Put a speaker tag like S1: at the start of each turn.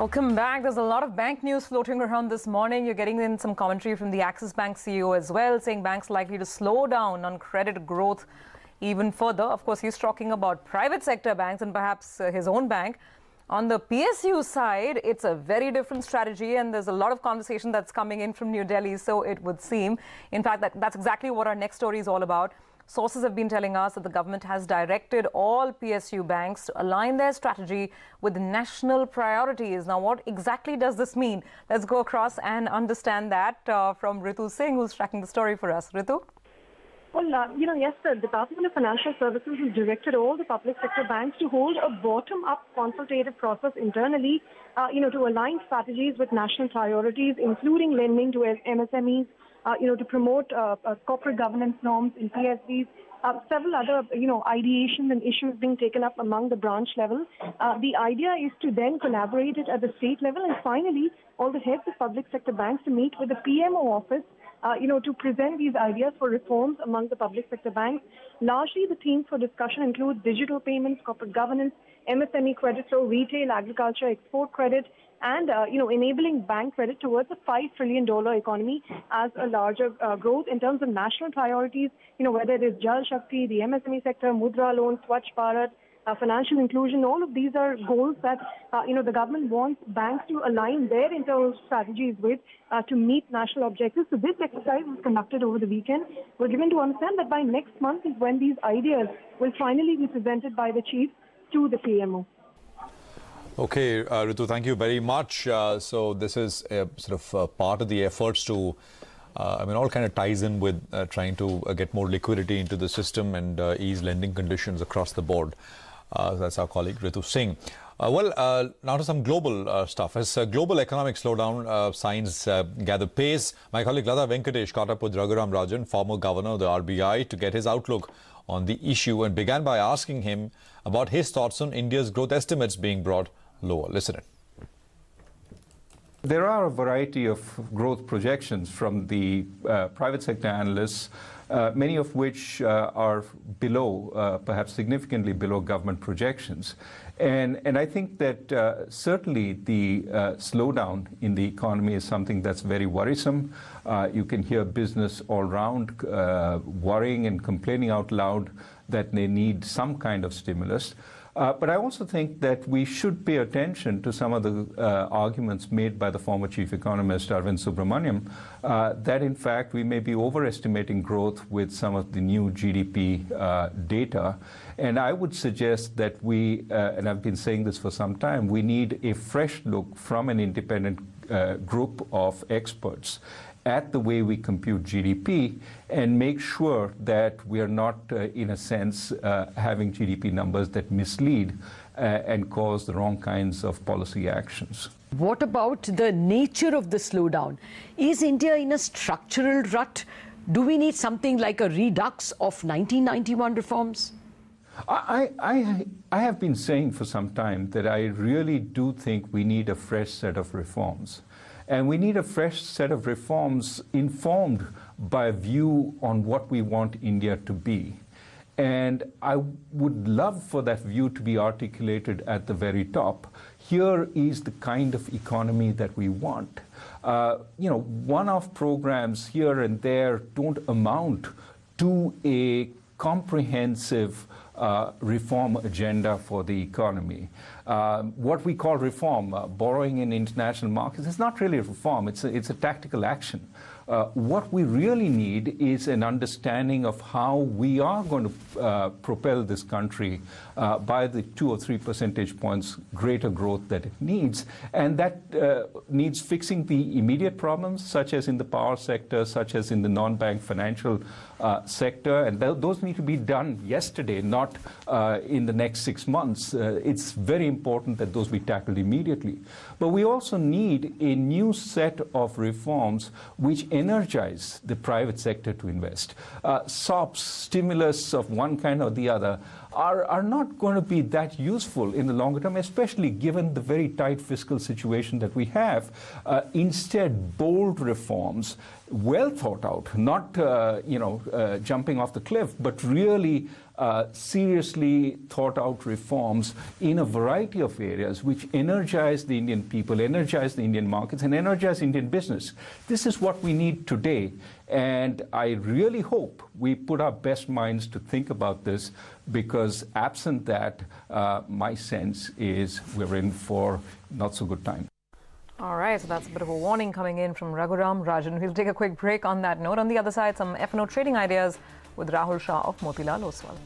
S1: Welcome back. There's a lot of bank news floating around this morning. You're getting in some commentary from the Axis Bank CEO as well, saying banks likely to slow down on credit growth even further. Of course, he's talking about private sector banks and perhaps his own bank. On the PSU side, it's a very different strategy, and there's a lot of conversation that's coming in from New Delhi, so it would seem. In fact, that's exactly what our next story is all about. Sources have been telling us that the government has directed all PSU banks to align their strategy with national priorities. Now, what exactly does this mean? Let's go across and understand that from Ritu Singh, who's tracking the story for us. Ritu?
S2: Well, yes, the Department of Financial Services has directed all the public sector banks to hold a bottom-up consultative process internally, to align strategies with national priorities, including lending to MSMEs, to promote corporate governance norms in PSBs, several other, ideations and issues being taken up among the branch level. The idea is to then collaborate it at the state level, and finally, all the heads of public sector banks to meet with the PMO office, to present these ideas for reforms among the public sector banks. Largely, the themes for discussion include digital payments, corporate governance, MSME credit flow, retail, agriculture, export credit, and, enabling bank credit towards a $5 trillion economy as a larger growth in terms of national priorities, whether it is Jal Shakti, the MSME sector, Mudra loans, Swachh Bharat, financial inclusion. All of these are goals that, the government wants banks to align their internal strategies with to meet national objectives. So this exercise was conducted over the weekend. We're given to understand that by next month is when these ideas will finally be presented by the chief to the PMO.
S3: Okay, Ritu, thank you very much. So this is part of the efforts to, all kind of ties in with trying to get more liquidity into the system and ease lending conditions across the board. That's our colleague Ritu Singh. Now to some global stuff. As global economic slowdown signs gather pace, my colleague Lata Venkatesh caught up with Raghuram Rajan, former governor of the RBI, to get his outlook on the issue, and began by asking him about his thoughts on India's growth estimates being brought lower. Listen in.
S4: There are a variety of growth projections from the private sector analysts, many of which are below, perhaps significantly below government projections. And I think that certainly the slowdown in the economy is something that's very worrisome. You can hear business all around worrying and complaining out loud that they need some kind of stimulus. But I also think that we should pay attention to some of the arguments made by the former chief economist, Arvind Subramanian, that in fact we may be overestimating growth with some of the new GDP data. And I would suggest that we, and I've been saying this for some time, we need a fresh look from an independent group of experts at the way we compute GDP and make sure that we are not, in a sense, having GDP numbers that mislead and cause the wrong kinds of policy actions.
S5: What about the nature of the slowdown? Is India in a structural rut? Do we need something like a redux of 1991 reforms?
S4: I have been saying for some time that I really do think we need a fresh set of reforms. And we need a fresh set of reforms informed by a view on what we want India to be. And I would love for that view to be articulated at the very top. Here is the kind of economy that we want. One-off programs here and there don't amount to a comprehensive reform agenda for the economy. What we call reform, borrowing in international markets, is not really a reform. It's a tactical action. What we really need is an understanding of how we are going to propel this country by the 2 or 3 percentage points greater growth that it needs. And that needs fixing the immediate problems, such as in the power sector, such as in the non-bank financial sector. And those need to be done yesterday, not in the next 6 months. It's very important that those be tackled immediately. But we also need a new set of reforms which energize the private sector to invest. SOPs, stimulus of one kind or the other, are not going to be that useful in the longer term, especially given the very tight fiscal situation that we have. Instead, bold reforms, well thought out, not jumping off the cliff, but really seriously thought out reforms in a variety of areas which energize the Indian people, energize the Indian markets, and energize Indian business. This is what we need today. And I really hope we put our best minds to think about this, because absent that, my sense is we're in for not so good time.
S1: All right, so that's a bit of a warning coming in from Raghuram Rajan. We'll take a quick break on that note. On the other side, some F&O trading ideas with Rahul Shah of Motilal Oswal.